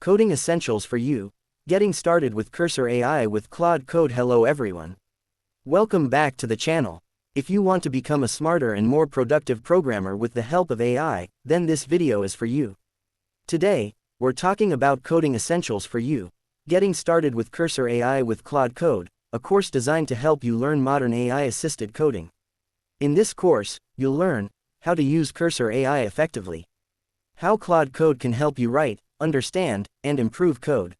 Coding Essentials for You, Getting Started with Cursor AI with Claude Code. Hello everyone. Welcome back to the channel. If you want to become a smarter and more productive programmer with the help of AI, then this video is for you. Today, we're talking about Coding Essentials for You, Getting Started with Cursor AI with Claude Code, a course designed to help you learn modern AI-assisted coding. In this course, you'll learn how to use Cursor AI effectively, how Claude Code can help you write, understand, and improve code,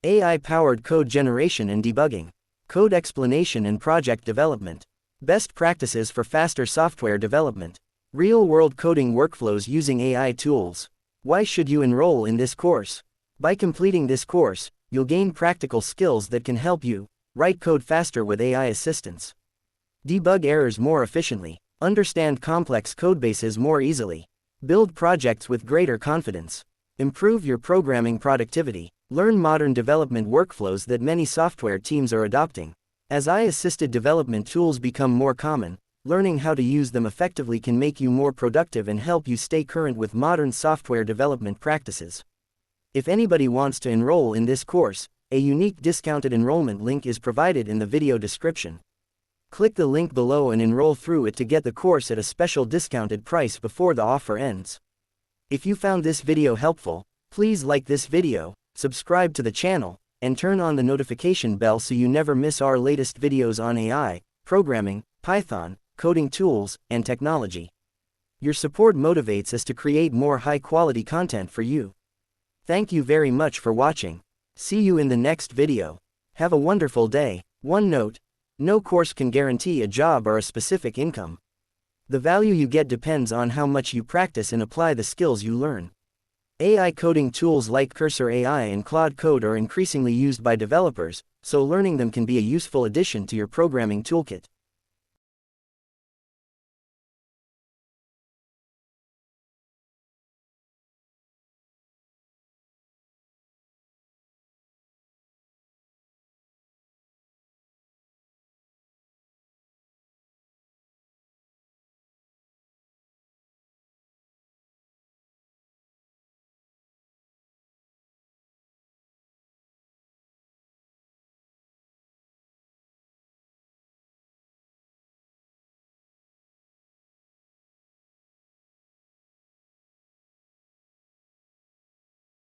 AI-powered code generation and debugging, code explanation and project development, best practices for faster software development, real-world coding workflows using AI tools. Why should you enroll in this course? By completing this course, you'll gain practical skills that can help you write code faster with AI assistance, debug errors more efficiently, understand complex codebases more easily, build projects with greater confidence, improve your programming productivity, learn modern development workflows that many software teams are adopting. As AI-assisted development tools become more common, learning how to use them effectively can make you more productive and help you stay current with modern software development practices. If anybody wants to enroll in this course, a unique discounted enrollment link is provided in the video description. Click the link below and enroll through it to get the course at a special discounted price before the offer ends. If you found this video helpful, please like this video, subscribe to the channel, and turn on the notification bell so you never miss our latest videos on AI, programming, Python, coding tools, and technology. Your support motivates us to create more high-quality content for you. Thank you very much for watching. See you in the next video. Have a wonderful day. One note: no course can guarantee a job or a specific income. The value you get depends on how much you practice and apply the skills you learn. AI coding tools like Cursor AI and Claude Code are increasingly used by developers, so learning them can be a useful addition to your programming toolkit.